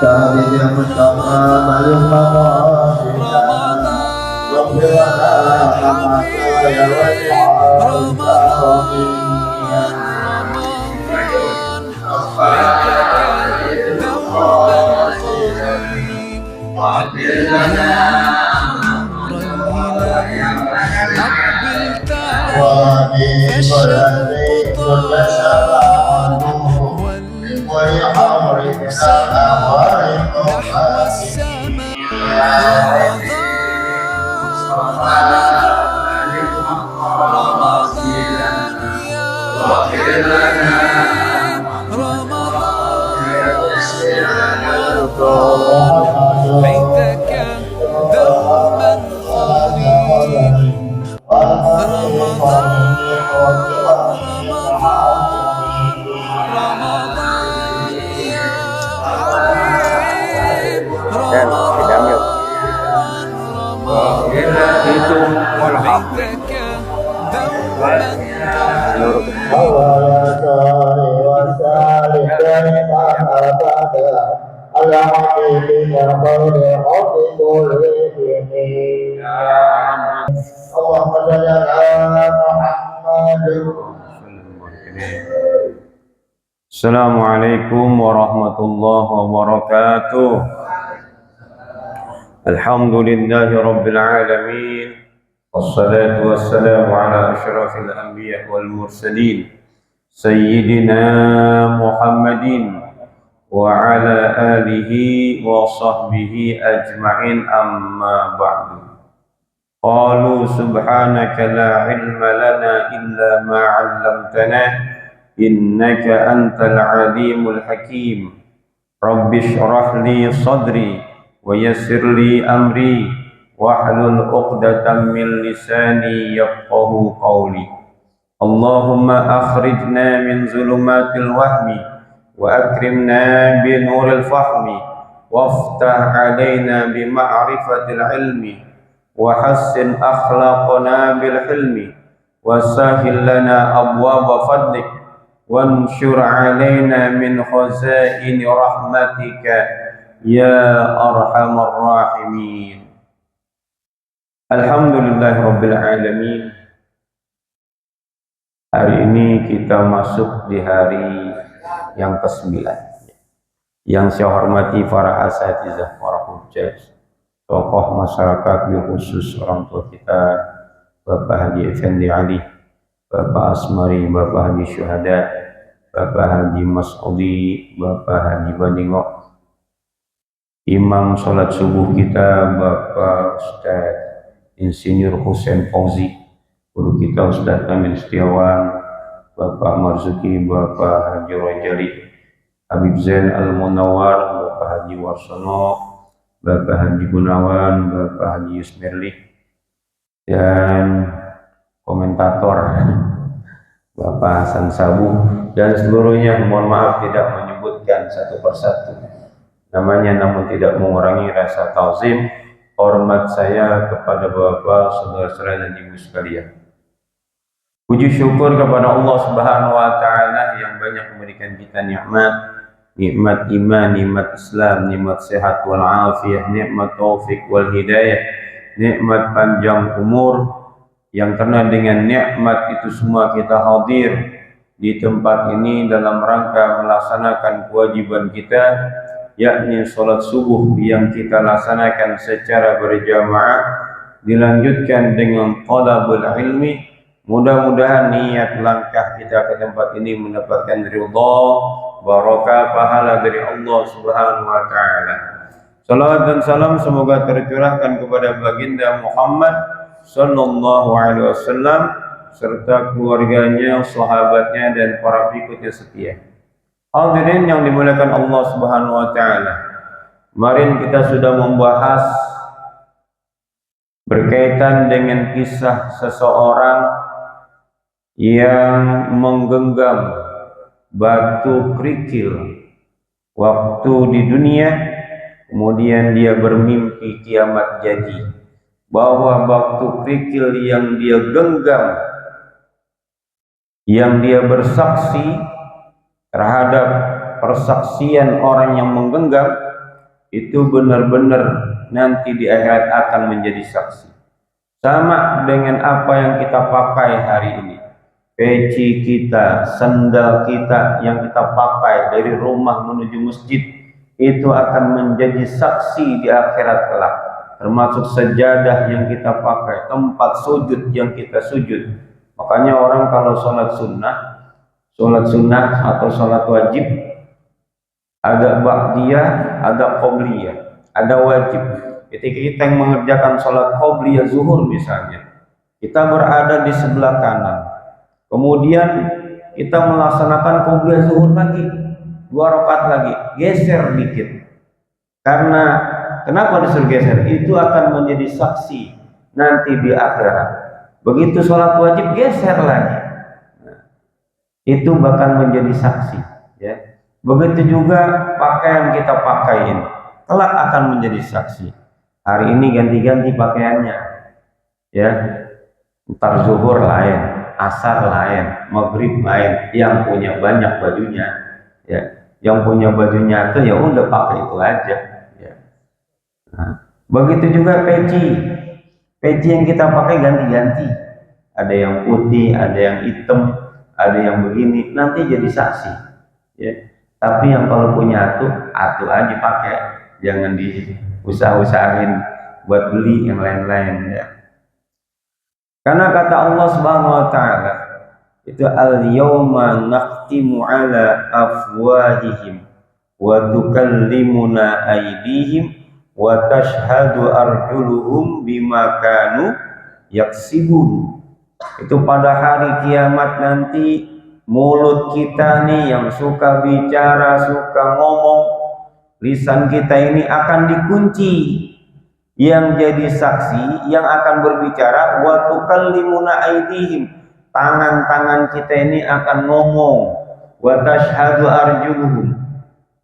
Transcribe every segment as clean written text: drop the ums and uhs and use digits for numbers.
سعيد المصطفى بلغ مقاصدنا رب ولا حمد يا ولي بيتك دوما خالي Assalamualaikum warahmatullahi wabarakatuh. Alhamdulillahi rabbil alamin. Wassalatu wassalamu ala asyrafil anbiya wal mursalin Sayyidina Muhammadin wa ala alihi wa sahbihi ajma'in, amma ba'du. Qalu subhanaka la ilma lana illa ma 'allamtana innaka antal alimul hakim. Rabbi shrah li sadri wa yassir li amri wahlul 'uqdatam min lisani yafqahu qawli. Allahumma akhrijna min zulumatil wahmi wa akrimna bi nuril fahmi waftah alaina bi ma'rifatil ilmi wa hassin akhlaqana bil hilmi wa sahil lana abwaaba fadlik wanshur alaina min khazaini rahmatika ya arhamar rahimin. Alhamdulillahi rabbil alamin. Hari ini kita masuk di hari yang ke-9. Yang saya hormati para asatizah, para hujjah, tokoh masyarakat, khusus orang tua kita, Bapak Haji Effendi Ali, Bapak Asmari, Bapak Haji Syuhada, Bapak Haji Mas'udi, Bapak Haji Badingo, Imam sholat subuh kita, Bapak Ustaz Insinyur Husain Fauzi, guru kita Ustaz Amin Setiawan, Bapak Marzuki, Bapak Haji Rojali, Habib Zain Al-Munawar, Bapak Haji Warsono, Bapak Haji Gunawan, Bapak Haji Yusmirli, dan komentator Bapak Hasan Sabu, dan seluruhnya. Mohon maaf tidak menyebutkan satu persatu namanya, namun tidak mengurangi rasa tauzim hormat saya kepada Bapak, saudara-saudara dan ibu sekalian. Puji syukur kepada Allah Subhanahu wa taala yang banyak memberikan kita nikmat iman, nikmat Islam, nikmat sehat wal afiyah, nikmat taufik wal hidayah, nikmat panjang umur, yang karena dengan nikmat itu semua kita hadir di tempat ini dalam rangka melaksanakan kewajiban kita, yakni sholat subuh yang kita laksanakan secara berjamaah, dilanjutkan dengan talabul ilmi. Mudah-mudahan niat langkah kita ke tempat ini mendapatkan ridha, barakah, pahala dari Allah Subhanahu wa taala. Salawat dan salam semoga tercurahkan kepada baginda Muhammad sallallahu alaihi wasallam serta keluarganya, sahabatnya, dan para pengikutnya setia. Hadirin yang dimuliakan Allah Subhanahu wa taala. Kemarin kita sudah membahas berkaitan dengan kisah seseorang yang menggenggam batu kerikil waktu di dunia, kemudian dia bermimpi kiamat jadi, bahwa batu kerikil yang dia genggam, yang dia bersaksi terhadap persaksian orang yang menggenggam itu benar-benar nanti di akhirat akan menjadi saksi. Sama dengan apa yang kita pakai hari ini, peci kita, sandal kita yang kita pakai dari rumah menuju masjid, itu akan menjadi saksi di akhirat kelak. Termasuk sajadah yang kita pakai, tempat sujud yang kita sujud. Makanya orang kalau sholat sunnah atau sholat wajib, ada ba'diyah, ada qobliyah, ada wajib. Ketika kita yang mengerjakan sholat qobliyah zuhur misalnya, kita berada di sebelah kanan, kemudian kita melaksanakan qobliyah zuhur lagi, 2 rakaat lagi, geser dikit. Karena kenapa disuruh geser? Itu akan menjadi saksi nanti di akhirat. Begitu sholat wajib geser lagi, itu bakal menjadi saksi, ya. Begitu juga pakaian kita pakaiin, kelak akan menjadi saksi. Hari ini ganti-ganti pakaiannya, ya. Ntar zuhur lain, asar lain, maghrib lain. Yang punya banyak bajunya, ya. Yang punya bajunya itu ya udah pakai itu aja, ya. Nah, begitu juga peci yang kita pakai ganti-ganti. Ada yang putih, ada yang hitam, ada yang begini. Nanti jadi saksi, ya. Tapi yang kalau punya atu aja pakai, jangan diusah-usahin buat beli yang lain-lain, ya. Karena kata Allah Subhanahu wa taala itu al-yauma nakhtimu ala afwahihim wa tukallimuna aydihim wa tashhadu arjuluhum bima kanu yaksibun. Itu pada hari kiamat nanti mulut kita nih yang suka bicara, suka ngomong, lisan kita ini akan dikunci. Yang jadi saksi, yang akan berbicara, wa tukallimuna aydihim, tangan-tangan kita ini akan ngomong, wa tashhadu arjuluhum,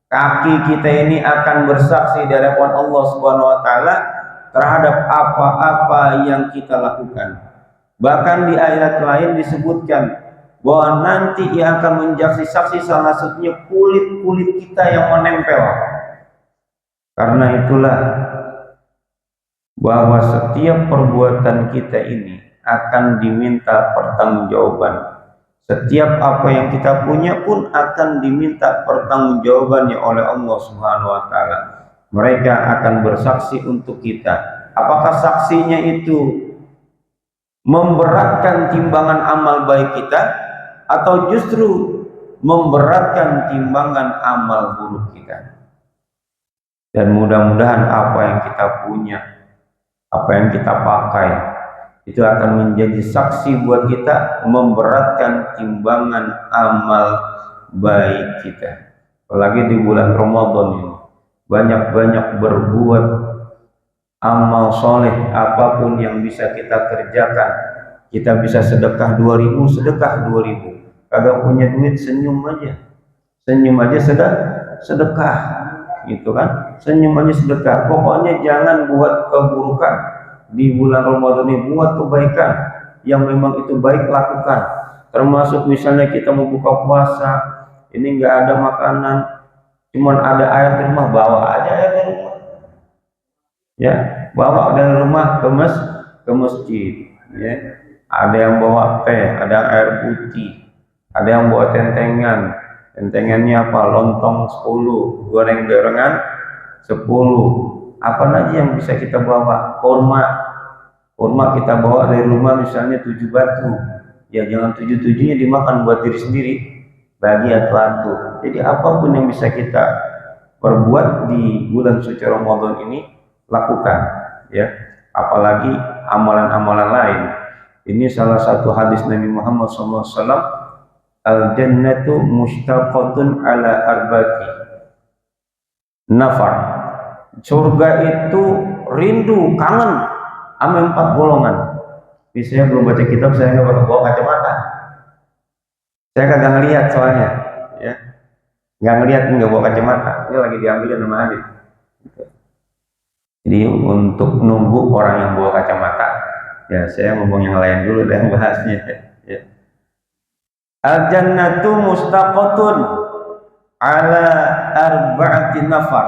kaki kita ini akan bersaksi di hadapan Allah Subhanahu wa taala terhadap apa-apa yang kita lakukan. Bahkan di ayat lain disebutkan bahwa nanti yang akan menjadi saksi salah satunya kulit-kulit kita yang menempel. Karena itulah bahwa setiap perbuatan kita ini akan diminta pertanggungjawaban. Setiap apa yang kita punya pun akan diminta pertanggungjawabannya oleh Allah Subhanahu wa taala. Mereka akan bersaksi untuk kita. Apakah saksinya itu memberatkan timbangan amal baik kita atau justru memberatkan timbangan amal buruk kita? Dan mudah-mudahan apa yang kita punya, apa yang kita pakai, itu akan menjadi saksi buat kita, memberatkan timbangan amal baik kita. Apalagi di bulan Ramadan ini, banyak-banyak berbuat amal soleh, apapun yang bisa kita kerjakan. Kita bisa sedekah 2.000, sedekah 2.000. Kagak punya duit, senyum aja sedekah, gitu kan? Senyum aja sedekah. Pokoknya jangan buat keburukan di bulan Ramadan ini, buat kebaikan yang memang itu baik lakukan. Termasuk misalnya kita mau buka puasa, ini nggak ada makanan, cuman ada air di rumah, bawa aja air dari rumah, ya, bawa dari rumah ke masjid, ya. Ada yang bawa teh, ada air putih, ada yang bawa tentengannya apa, lontong 10, goreng-gorengan 10, apa aja yang bisa kita bawa. Kurma kita bawa dari rumah misalnya 7 batu, ya jangan 7-7-nya dimakan buat diri sendiri, bagi atu-atu. Jadi apapun yang bisa kita perbuat di bulan suci Ramadan ini, lakukan, ya. Apalagi amalan-amalan lain. Ini salah satu hadis Nabi Muhammad SAW, al-jannatu mushtaqatun ala arba'ati nafar. Surga itu rindu, kangen sama 4 golongan. Ini saya belum baca kitab, saya nggak bawa kacamata. Saya kagak ngelihat soalnya, ya. Nggak ngelihat, nggak bawa kacamata. Ini lagi diambilin sama Adit. Jadi untuk nunggu orang yang bawa kacamata, ya saya ngomong yang lain dulu dan bahasnya, ya. Al-jannatu mustaqatun, ala arba'ati nafar.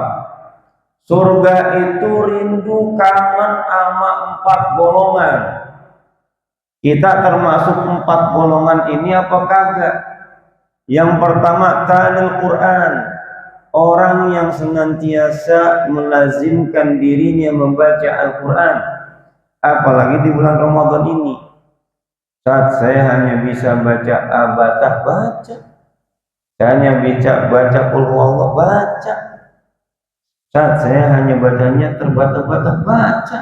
Surga itu rindu kangen sama 4 golongan. Kita termasuk 4 golongan ini apa kagak? Yang pertama talil Quran, orang yang senantiasa melazimkan dirinya membaca Al-Quran, apalagi di bulan Ramadan ini. Saat saya hanya bisa baca abatah, baca. Saya hanya bisa baca qul huwallah, baca. Saat saya hanya bacanya terbata-bata, baca.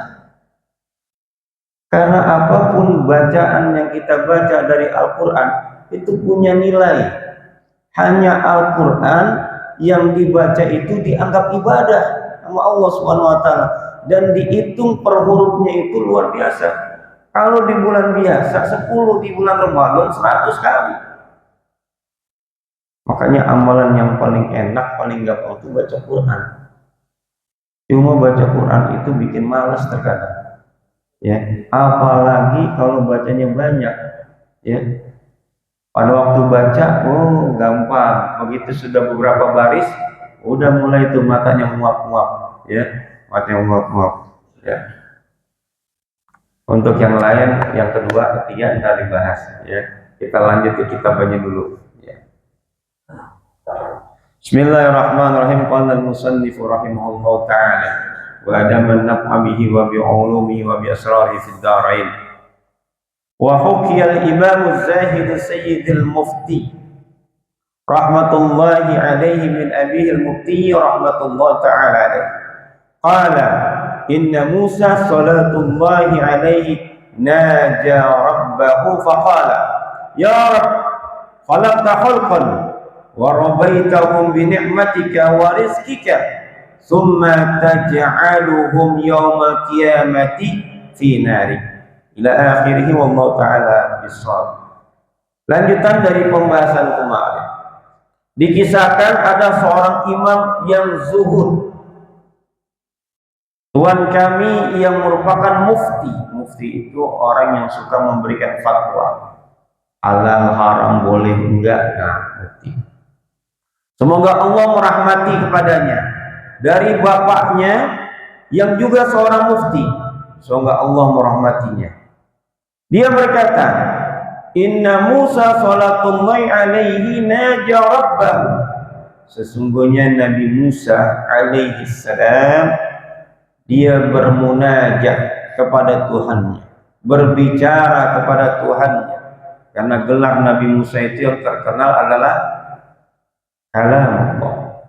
Karena apapun bacaan yang kita baca dari Al-Quran itu punya nilai. Hanya Al-Quran yang dibaca itu dianggap ibadah sama Allah Subhanahu wa taala dan dihitung per hurufnya itu luar biasa. Kalau di bulan biasa 10, di bulan Ramadan 100 kali. Makanya amalan yang paling enak, paling gampang itu baca Quran. Cuma baca Quran itu bikin malas terkadang, ya. Apalagi kalau bacanya banyak, ya. Pada waktu baca, oh gampang. Begitu sudah beberapa baris, udah mulai itu matanya muap-muap, ya. Matanya muap-muap, ya. Untuk yang lain, yang kedua, ketiga kita dibahas, ya. Kita lanjut ke kitabnya dulu, ya. Bismillahirrahmanirrahim. Qala al-musannif rahimahullah ta'ala wa adaman naf'a bihi wa bi'ulumihi wa bi asrarihi fid darain. Wa hukiya al-imam az-zahid sayyid al-mufti rahmatullahi alaihi min abihi al-mufti rahmatullah ta'ala alaihi. Qala inna Musa salatullahi alaihi naja rabbahu faqala ya Rabb khalaqta khalqan wa rabbaitahum bi ni'matika wa rizqika thumma taj'aluhum yawmal qiyamati fi nari ila akhirih wallahu ta'ala bissawab. Lanjutan dari pembahasan kemarin, dikisahkan ada seorang imam yang zuhud, tuan kami yang merupakan mufti. Mufti itu orang yang suka memberikan fatwa halal haram boleh enggak, nah mufti. Semoga Allah merahmati kepadanya dari bapaknya yang juga seorang mufti. Semoga Allah merahmatinya. Dia berkata, inna Musa salatullahi alaihi naja rabbahu. Sesungguhnya Nabi Musa alaihi salam dia bermunajat kepada Tuhannya, berbicara kepada Tuhannya. Karena gelar Nabi Musa itu yang terkenal adalah kalamullah.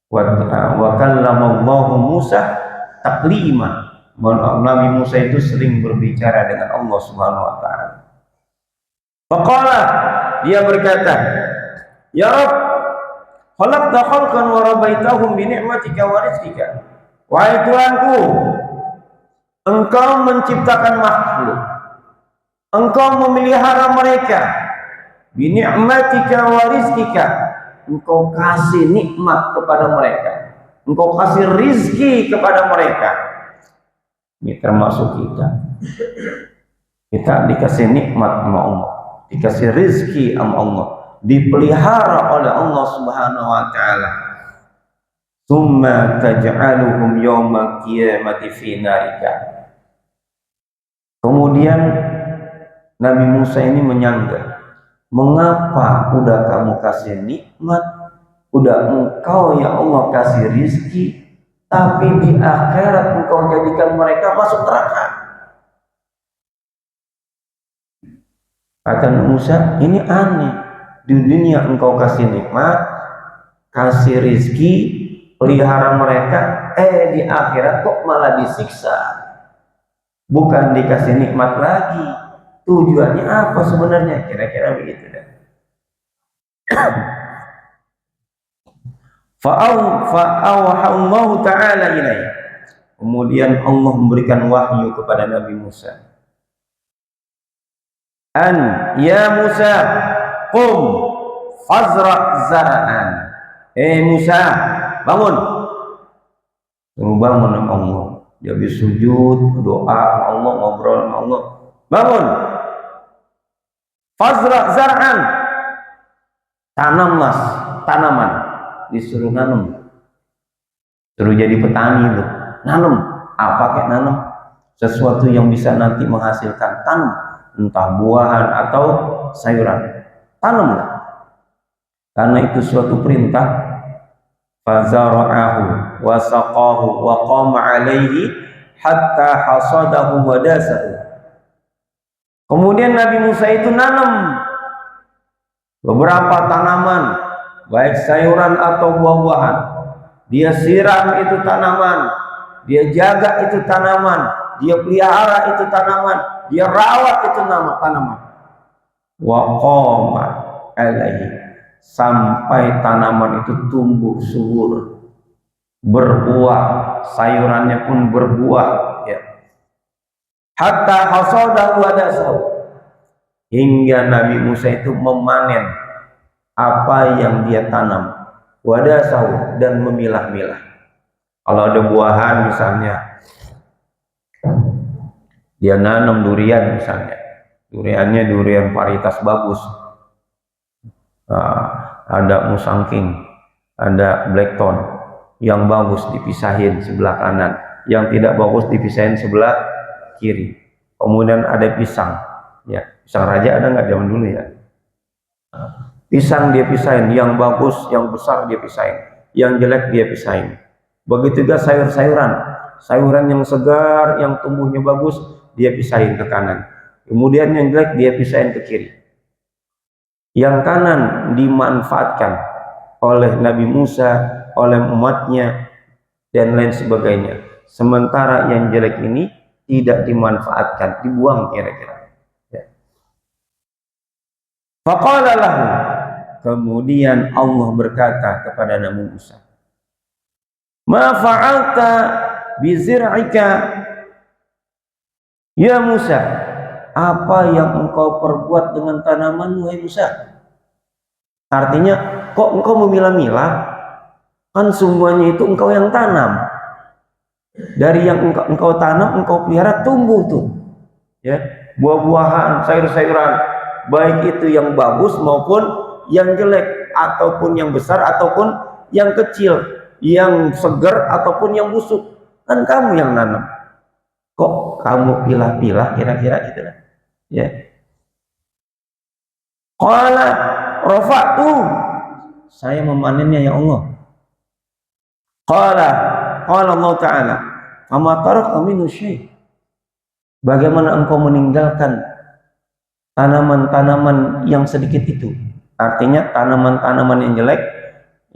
Wa kallamallahu Musa taklima. Nabi Musa itu sering berbicara dengan Allah Subhanahu wa taala. Faqala, dia berkata, ya Rabb, khalaqta khalqan wa rabbaitahum bi ni'matika wa rizqika. Wahai Tuhanku, Engkau menciptakan makhluk, Engkau memelihara mereka, bi ni'matika wa rizqika. Engkau kasih nikmat kepada mereka, Engkau kasih rizki kepada mereka. Ini termasuk kita. Kita dikasih nikmat sama Allah, dikasih rizki sama Allah, dipelihara oleh Allah Subhanahu wa taala. Tsumma taj'aluhum yawmal qiyamati fi narika. Kemudian Nabi Musa ini menyanggah, mengapa udah kamu kasih nikmat, udah Engkau ya Allah kasih rizki, tapi di akhirat Engkau jadikan mereka masuk neraka? Kata Musa, ini aneh. Di dunia Engkau kasih nikmat, kasih rizki, pelihara mereka, di akhirat kok malah disiksa. Bukan dikasih nikmat lagi. Tujuannya apa sebenarnya? Kira-kira begitu dah. Fa'auhallahu ta'ala ilaih. Kemudian Allah memberikan wahyu kepada Nabi Musa. Ya Musa, qum fazra' zara'an. Musa, bangun. Suruh bangun sama Allah. Dia habis sujud, doa sama Allah, ngobrol sama Allah. Bangun. Fazra' zar'an. Tanamlah tanaman. disuruh nanam, suruh jadi petani itu, nanam apa kayak nanam sesuatu yang bisa nanti menghasilkan, tanam entah buahan atau sayuran, tanamlah, karena itu suatu perintah. Fazara'ahu wa saqahu wa qama alaihi hatta hasadahu wa dasahu. Kemudian Nabi Musa itu nanam beberapa tanaman, baik sayuran atau buah-buahan. Dia siram itu tanaman, dia jaga itu tanaman, dia pelihara itu tanaman, dia rawat itu tanaman. Wa qama alaihi, sampai tanaman itu tumbuh subur, berbuah, sayurannya pun berbuah, ya. Hatta hasadahu wa dasahu, hingga Nabi Musa itu memanen apa yang dia tanam, wa dasahu, dan memilah-milah. Kalau ada buahan misalnya, dia nanam durian misalnya, duriannya durian varietas bagus. Ada musangking, ada blackthorn, yang bagus dipisahin sebelah kanan, yang tidak bagus dipisahin sebelah kiri. Kemudian ada pisang, ya, pisang raja ada nggak zaman dulu ya? Pisang dia pisahin, yang bagus, yang besar dia pisahin, yang jelek dia pisahin. Begitu juga sayur-sayuran, sayuran yang segar, yang tumbuhnya bagus dia pisahin ke kanan, kemudian yang jelek dia pisahin ke kiri. Yang kanan dimanfaatkan oleh Nabi Musa, oleh umatnya, dan lain sebagainya. Sementara yang jelek ini tidak dimanfaatkan, dibuang kira-kira. Ya. Faqala lahu, kemudian Allah berkata kepada Nabi Musa, ma fa'alta bizir'ika ya Musa, apa yang engkau perbuat dengan tanamanmu, wahai Musa? Artinya, kok engkau memilah-milah? Kan semuanya itu engkau yang tanam. Dari yang engkau tanam, engkau pelihara, tumbuh tuh, ya, buah-buahan, sayur-sayuran, baik itu yang bagus maupun yang jelek, ataupun yang besar ataupun yang kecil, yang segar ataupun yang busuk, kan kamu yang nanam. Kok kamu pilah-pilah kira-kira gitu lah. Ya. Qala rafa'tu, saya memanennya ya Allah. Qala Allah Ta'ala, amma tarakta minhu syai', bagaimana engkau meninggalkan tanaman-tanaman yang sedikit itu? Artinya tanaman-tanaman yang jelek,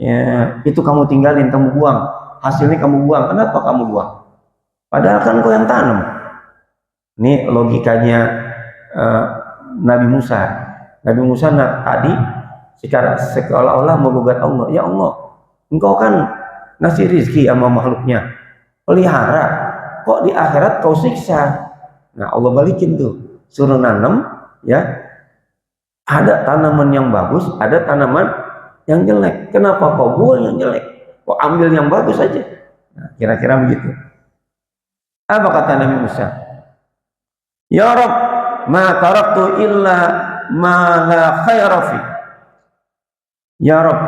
ya, itu kamu tinggalin, kamu buang, hasilnya kamu buang. Kenapa kamu buang? Padahal kan kau yang tanam. Ini logikanya Nabi Musa. Nabi Musa tadi seolah-olah menggugat Allah. Ya Allah, engkau kan ngasih rizki sama makhluknya, pelihara, kok di akhirat kau siksa? Nah, Allah balikin tuh, suruh nanam, ya. Ada tanaman yang bagus, ada tanaman yang jelek. Kenapa kau buang yang jelek? Kau ambil yang bagus saja. Nah, kira-kira begitu. Apa kata Nabi Musa? Ya Rabb, ma taraktu illa ma la khaira fi. Ya Rabb,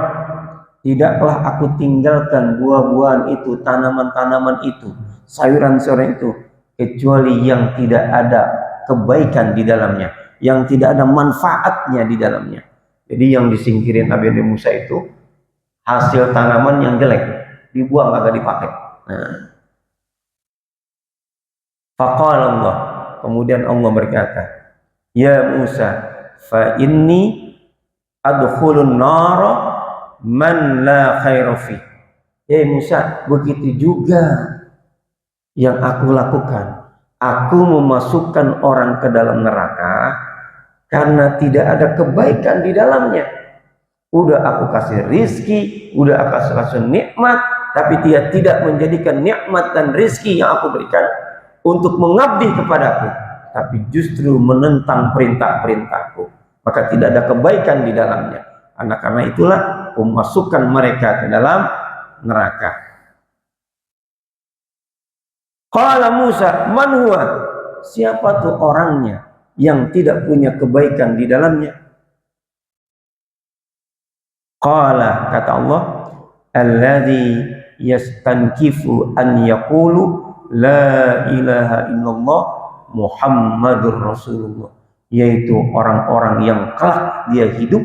tidaklah aku tinggalkan buah-buahan itu, tanaman-tanaman itu, sayuran-sayuran itu, kecuali yang tidak ada kebaikan di dalamnya, yang tidak ada manfaatnya di dalamnya. Jadi yang disingkirin Nabi Musa itu hasil tanaman yang jelek, dibuang, agak dipakai. Nah. Faqala Allah, kemudian Allah berkata, ya Musa, fa inni adkhulun nara man la khaira fi. Ya Musa, begitu juga yang aku lakukan. Aku memasukkan orang ke dalam neraka karena tidak ada kebaikan di dalamnya. Udah aku kasih rizki, udah aku kasih nikmat, tapi dia tidak menjadikan nikmat dan rizki yang aku berikan untuk mengabdi kepadaku, tapi justru menentang perintah-perintahku, maka tidak ada kebaikan di dalamnya. Karena itulah memasukkan mereka ke dalam neraka. Qala Musa, man huwa? Siapa tuh orangnya yang tidak punya kebaikan di dalamnya? Qala, kata Allah, alladzi yastankifu an yaqulu la ilaha illallah Muhammadur Rasulullah, yaitu orang-orang yang kelak dia hidup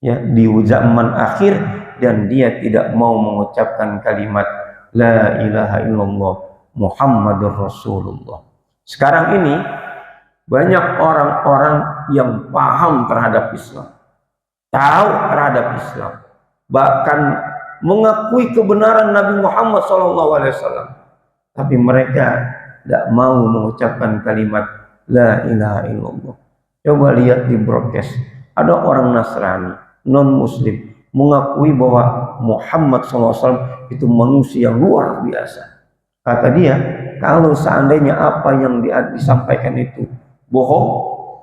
ya di zaman akhir dan dia tidak mau mengucapkan kalimat la ilaha illallah Muhammadur Rasulullah. Sekarang ini banyak orang-orang yang paham terhadap Islam, tahu terhadap Islam, bahkan mengakui kebenaran Nabi Muhammad SAW, tapi mereka tidak mau mengucapkan kalimat la ilaha illallah. Coba lihat di broadcast, ada orang Nasrani, non-Muslim, mengakui bahwa Muhammad SAW itu manusia yang luar biasa. Kata dia, kalau seandainya apa yang disampaikan itu bohong,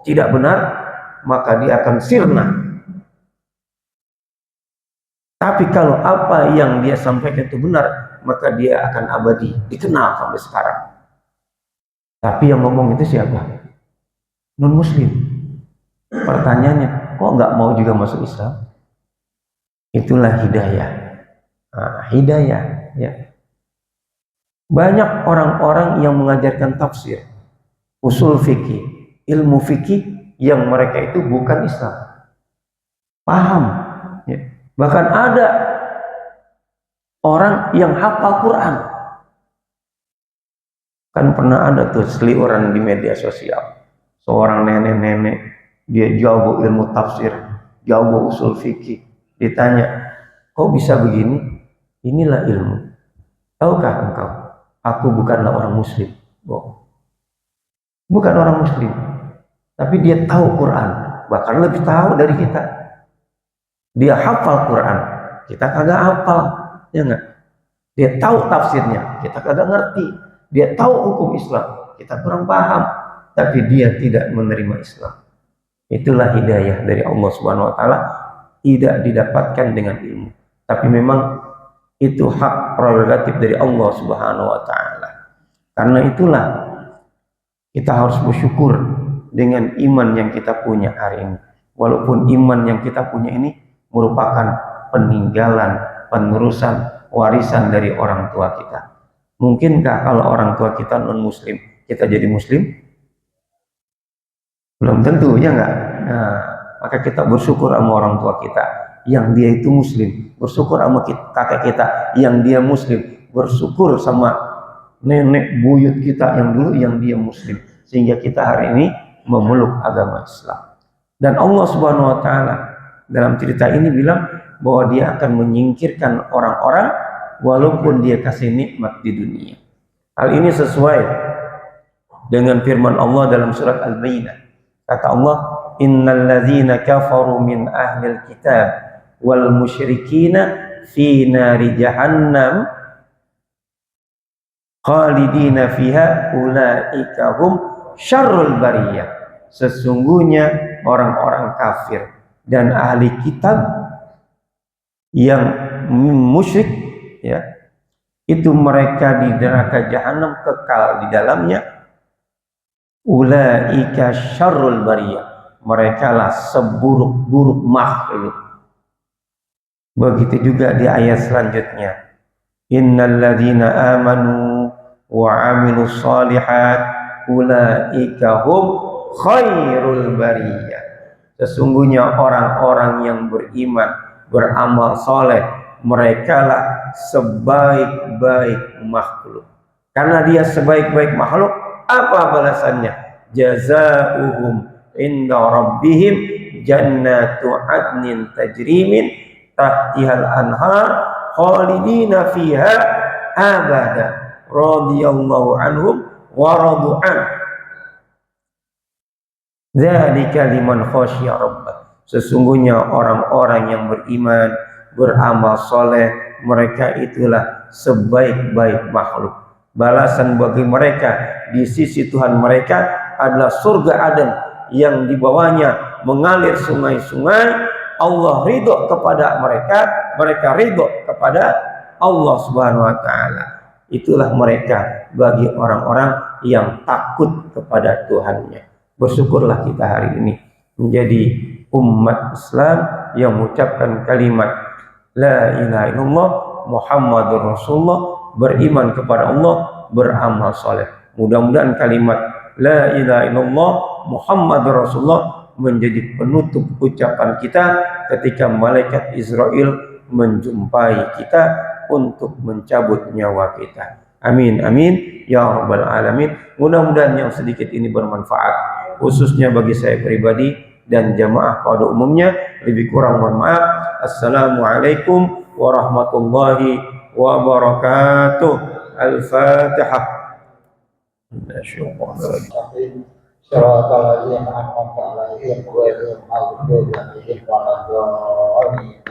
tidak benar, maka dia akan sirna. Tapi kalau apa yang dia sampaikan itu benar, maka dia akan abadi, dikenal sampai sekarang. Tapi yang ngomong itu siapa? Non-Muslim. Pertanyaannya, kok nggak mau juga masuk Islam? Itulah hidayah. Nah, hidayah, ya. Banyak orang-orang yang mengajarkan tafsir, usul fikih, ilmu fikih yang mereka itu bukan Islam. Paham? Ya. Bahkan ada orang yang hafal Quran. Kan pernah ada tuh seliuran di media sosial. Seorang nenek-nenek, dia jago ilmu tafsir, jago usul fikih. Ditanya, kok bisa begini? Inilah ilmu. Tahukah engkau? Aku bukanlah orang Muslim. Bukan orang Muslim. Tapi dia tahu Quran. Bahkan lebih tahu dari kita. Dia hafal Quran. Kita kagak hafal. Ya enggak? Dia tahu tafsirnya. Kita kagak ngerti. Dia tahu hukum Islam. Kita kurang paham. Tapi dia tidak menerima Islam. Itulah hidayah dari Allah Subhanahu wa Ta'ala. Tidak didapatkan dengan ilmu. Tapi memang itu hak prerogatif dari Allah Subhanahu wa Ta'ala. Karena itulah kita harus bersyukur dengan iman yang kita punya hari ini. Walaupun iman yang kita punya ini merupakan peninggalan, penerusan, warisan dari orang tua kita. Mungkinkah kalau orang tua kita non-Muslim, kita jadi Muslim? Belum tentu, ya enggak? Nah, maka kita bersyukur sama orang tua kita yang dia itu Muslim, bersyukur sama kakek kita yang dia Muslim, bersyukur sama nenek buyut kita yang dulu yang dia Muslim, sehingga kita hari ini memeluk agama Islam. Dan Allah Subhanahu wa Ta'ala dalam cerita ini bilang bahwa dia akan menyingkirkan orang-orang walaupun dia kasih nikmat di dunia. Hal ini sesuai dengan firman Allah dalam surat Al-Baqarah. Kata Allah, innal ladzina kafaru min ahlil kitab wal musyrikina fi nari jahannam khalidina fiha ulaika hum syarrul bariyah. Sesungguhnya orang-orang kafir dan ahli kitab yang musyrik, ya, itu mereka di neraka jahanam kekal di dalamnya. Ulaika syarrul bariyah, mereka lah seburuk-buruk makhluk. Begitu juga di ayat selanjutnya, innal ladzina amanu wa amilus shalihat ulaika hum khairul bariyah. Sesungguhnya orang-orang yang beriman, beramal soleh, mereka lah sebaik-baik makhluk. Karena dia sebaik-baik makhluk, apa balasannya? Jazaohum inda rabbihim jannatu adnin tajri min tahtihal anhar khalidina fiha abada radhiyallahu anhum wa radu an. Dzalika liman khasyiya rabbah. Sesungguhnya orang-orang yang beriman, beramal soleh, mereka itulah sebaik-baik makhluk. Balasan bagi mereka di sisi Tuhan mereka adalah surga Aden yang di bawahnya mengalir sungai-sungai. Allah ridho kepada mereka, mereka ridho kepada Allah Subhanahu wa Ta'ala. Itulah mereka bagi orang-orang yang takut kepada Tuhannya. Bersyukurlah kita hari ini menjadi umat Islam yang mengucapkan kalimat la ilaha illallah Muhammadur Rasulullah, beriman kepada Allah, beramal soleh. Mudah-mudahan kalimat la ilaha illallah Muhammadur Rasulullah menjadi penutup ucapan kita ketika malaikat Israel menjumpai kita untuk mencabut nyawa kita. Amin amin ya rabbal alamin. Mudah-mudahan yang sedikit ini bermanfaat, khususnya bagi saya pribadi dan jamaah pada umumnya. Lebih kurang mohon maaf. Assalamualaikum warahmatullahi wabarakatuh. Al-Fatihah. صراط الذين أنعمت عليهم غير المغضوب عليهم ولا الضالين.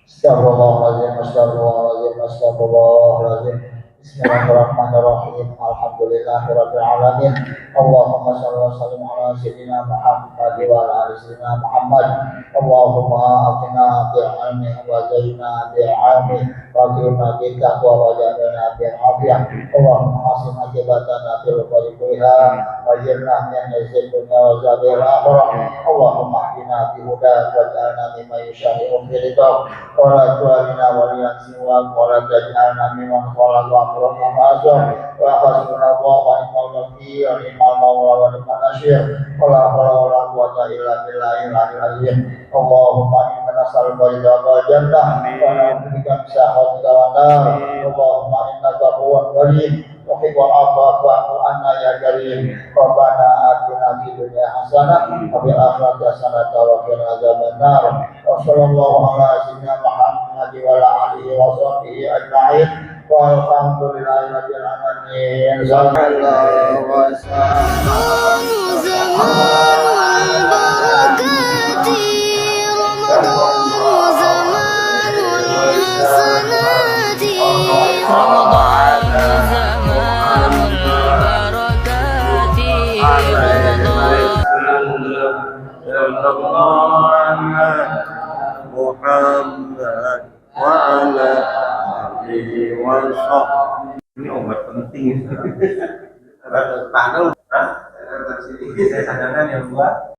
استغفر الله العظيم استغفر الله العظيم استغفر الله العظيم. Bismillahirrahmanirrahim. Alhamdulillahirabbil alamin. Allahumma shalli wa sallim ala sayyidina Muhammad wa ala ali sayyidina Muhammad. Allahumma atina bil ilmi wa zayyinna bil ilmi wa qina bit taqwa wa ja'alna bil afiyah. Allahumma hasin akibatana fil umuri kulliha wa jirna min rizqika wa zabil akhirah. Allahumma hdina bi huda wa ja'alna mimman yushari'u fi ridha wa la tu'alina wa la siwa wa la taj'alna mimman khalaqa Wa hasbunallahu wa ni'mal wakeel wa ni'mal mawla wa ni'mal nasir. Wala haula wala quwwata illa billahil azim. Allahumma inna nas'aluka ridha wal jannah wa na'udzubika min sakhatika wan nar. Allahumma innaka huwal karim tuhibbul afwa fa'fu anna ya karim. Rabbana atina fid dunya hasanah wa fil akhirati hasanah wa qina adzabannar. Wa sallallahu ala sayyidina Muhammad wa ala alihi wa sahbihi ajma'in. Walhamdulillahi rabbil alamin. Sallallahu Muhammad wa ala alihi wa sahbihi. Ini obat penting. Panel, saya cadangan yang buat.